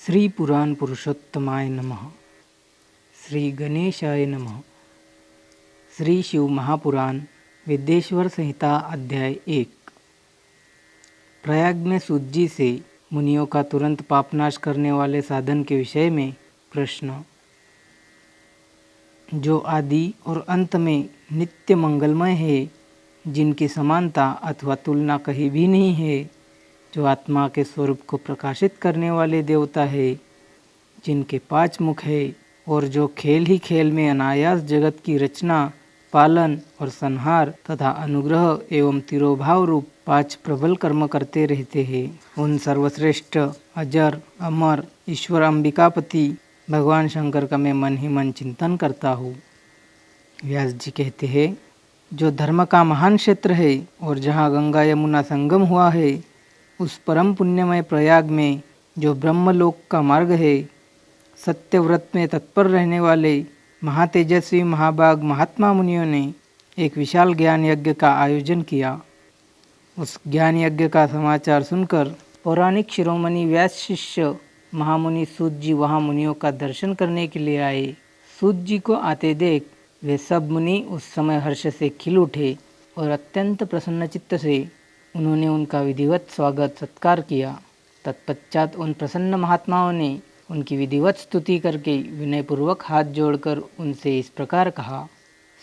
श्री पुराण पुरुषोत्तमाय नमः। श्री गणेशाय नमः। श्री शिव महापुराण विद्येश्वर संहिता अध्याय 1। प्रयाग में सूत जी से मुनियों का तुरंत पापनाश करने वाले साधन के विषय में प्रश्न। जो आदि और अंत में नित्य मंगलमय है, जिनकी समानता अथवा तुलना कहीं भी नहीं है, जो आत्मा के स्वरूप को प्रकाशित करने वाले देवता है, जिनके 5 मुख है और जो खेल ही खेल में अनायास जगत की रचना, पालन और संहार तथा अनुग्रह एवं तिरोभाव रूप 5 प्रबल कर्म करते रहते हैं, उन सर्वश्रेष्ठ अजर अमर ईश्वर अंबिकापति भगवान शंकर का मैं मन ही मन चिंतन करता हूँ। व्यास जी कहते हैं, जो धर्म का महान क्षेत्र है और जहाँ गंगा यमुना संगम हुआ है, उस परम पुण्यमय प्रयाग में जो ब्रह्मलोक का मार्ग है, सत्यव्रत में तत्पर रहने वाले महातेजस्वी महाभाग महात्मा मुनियों ने एक विशाल ज्ञान यज्ञ का आयोजन किया। उस ज्ञान यज्ञ का समाचार सुनकर पौराणिक शिरोमणि व्यास शिष्य महामुनि सूत जी वहाँ मुनियों का दर्शन करने के लिए आए। सूत जी को आते देख वे सब मुनि उस समय हर्ष से खिल उठे और अत्यंत प्रसन्न चित्त से उन्होंने उनका विधिवत स्वागत सत्कार किया। तत्पश्चात उन प्रसन्न महात्माओं ने उनकी विधिवत स्तुति करके विनयपूर्वक हाथ जोड़कर उनसे इस प्रकार कहा।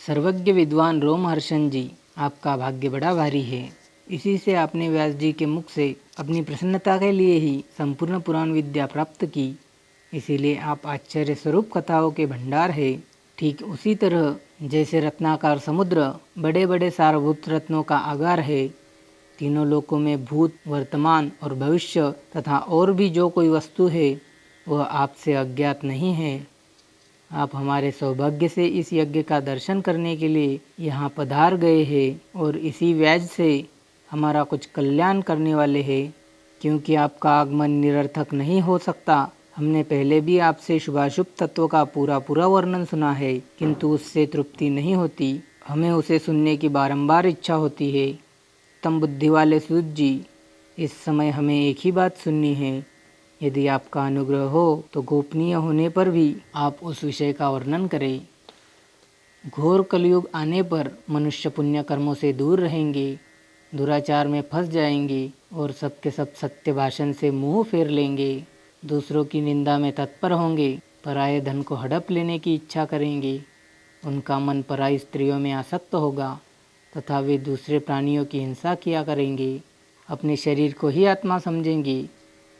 सर्वज्ञ विद्वान रोमहर्षण जी, आपका भाग्य बड़ा भारी है। इसी से आपने व्यास जी के मुख से अपनी प्रसन्नता के लिए ही संपूर्ण पुराण विद्या प्राप्त की, इसीलिए आप आश्चर्य स्वरूप कथाओं के भंडार है। ठीक उसी तरह जैसे रत्नाकार समुद्र बड़े बड़े सारभूत रत्नों का आगार है, तीनों लोकों में भूत वर्तमान और भविष्य तथा और भी जो कोई वस्तु है, वह आपसे अज्ञात नहीं है। आप हमारे सौभाग्य से इस यज्ञ का दर्शन करने के लिए यहाँ पधार गए हैं और इसी व्याज से हमारा कुछ कल्याण करने वाले हैं। क्योंकि आपका आगमन निरर्थक नहीं हो सकता, हमने पहले भी आपसे शुभाशुभ तत्व का पूरा वर्णन सुना है, किंतु उससे तृप्ति नहीं होती। हमें उसे सुनने की बारंबार इच्छा होती है। तम बुद्धि वाले सूत जी, इस समय हमें एक ही बात सुननी है। यदि आपका अनुग्रह हो तो गोपनीय होने पर भी आप उस विषय का वर्णन करें। घोर कलयुग आने पर मनुष्य पुण्य कर्मों से दूर रहेंगे, दुराचार में फंस जाएंगे और सबके सब सत्य भाषण से मुंह फेर लेंगे, दूसरों की निंदा में तत्पर होंगे, पराये धन को हड़प लेने की इच्छा करेंगे, उनका मन पराई स्त्रियों में आसक्त होगा तथा वे दूसरे प्राणियों की हिंसा किया करेंगे, अपने शरीर को ही आत्मा समझेंगे,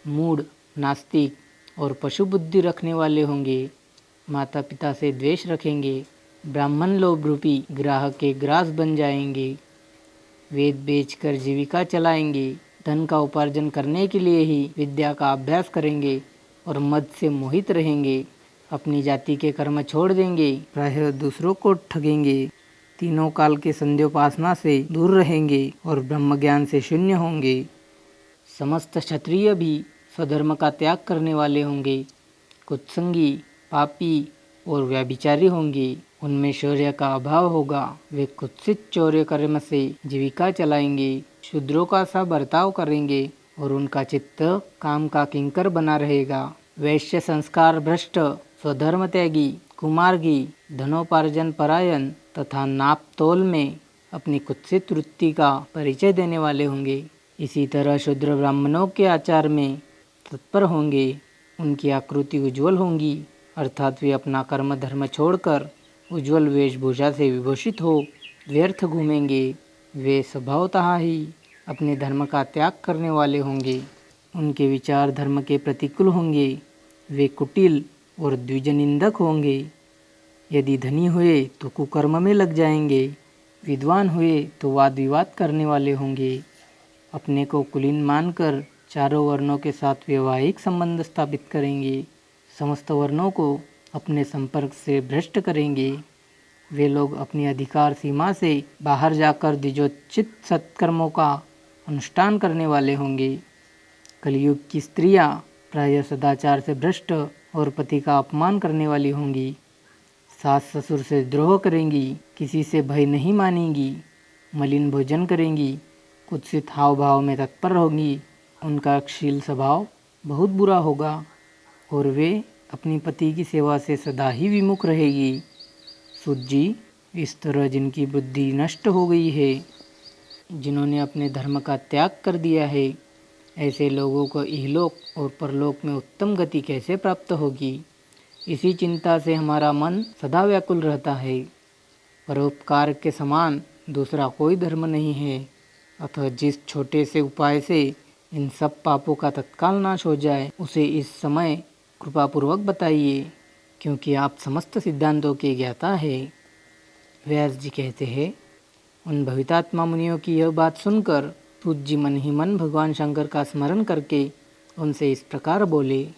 मूढ़ नास्तिक और पशु बुद्धि रखने वाले होंगे, माता पिता से द्वेष रखेंगे, ब्राह्मण लोभ रूपी ग्राहक के ग्रास बन जाएंगे, वेद बेचकर जीविका चलाएंगे, धन का उपार्जन करने के लिए ही विद्या का अभ्यास करेंगे और मद से मोहित रहेंगे, अपनी जाति के कर्म छोड़ देंगे, प्रायः दूसरों को ठगेंगे, तीनों काल के संध्योपासना से दूर रहेंगे और ब्रह्म ज्ञान से शून्य होंगे। समस्त क्षत्रिय भी स्वधर्म का त्याग करने वाले होंगे, कुत्संगी पापी और व्यभिचारी होंगे, उनमें शौर्य का अभाव होगा, वे कुत्सित चौर्य कर्म से जीविका चलाएंगे, शूद्रों का सा बर्ताव करेंगे और उनका चित्त काम का किंकर बना रहेगा। वैश्य संस्कार भ्रष्ट, स्वधर्म त्यागी, कुमार्गी, धनोपार्जन परायण तथा नाप तोल में अपनी कुत्सित वृत्ति का परिचय देने वाले होंगे। इसी तरह शूद्र ब्राह्मणों के आचार में तत्पर होंगे, उनकी आकृति उज्ज्वल होंगी, अर्थात वे अपना कर्म धर्म छोड़कर उज्ज्वल वेशभूषा से विभूषित हो व्यर्थ घूमेंगे। वे स्वभावतः ही अपने धर्म का त्याग करने वाले होंगे, उनके विचार धर्म के प्रतिकूल होंगे, वे कुटिल और द्विजनिंदक होंगे। यदि धनी हुए तो कुकर्म में लग जाएंगे, विद्वान हुए तो वाद विवाद करने वाले होंगे, अपने को कुलीन मानकर चारों वर्णों के साथ वैवाहिक संबंध स्थापित करेंगे, समस्त वर्णों को अपने संपर्क से भ्रष्ट करेंगे। वे लोग अपनी अधिकार सीमा से बाहर जाकर द्विजोचित सत्कर्मों का अनुष्ठान करने वाले होंगे। कलयुग की स्त्रियां प्रायः सदाचार से भ्रष्ट और पति का अपमान करने वाली होंगी, सास ससुर से द्रोह करेंगी, किसी से भय नहीं मानेंगी, मलिन भोजन करेंगी, कुत्सित हाव भाव में तत्पर होंगी, उनका क्षील स्वभाव बहुत बुरा होगा। और वे अपनी पति की सेवा से सदा ही विमुख रहेगी। सूत जी, इस तरह जिनकी बुद्धि नष्ट हो गई है, जिन्होंने अपने धर्म का त्याग कर दिया है, ऐसे लोगों को इहलोक और परलोक में उत्तम गति कैसे प्राप्त होगी? इसी चिंता से हमारा मन सदा व्याकुल रहता है। परोपकार के समान दूसरा कोई धर्म नहीं है। अतः जिस छोटे से उपाय से इन सब पापों का तत्काल नाश हो जाए, उसे इस समय कृपापूर्वक बताइए, क्योंकि आप समस्त सिद्धांतों के ज्ञाता है। व्यास जी कहते हैं, उन भवितात्मा मुनियों की यह बात सुनकर सूत जी मन ही मन भगवान शंकर का स्मरण करके उनसे इस प्रकार बोले।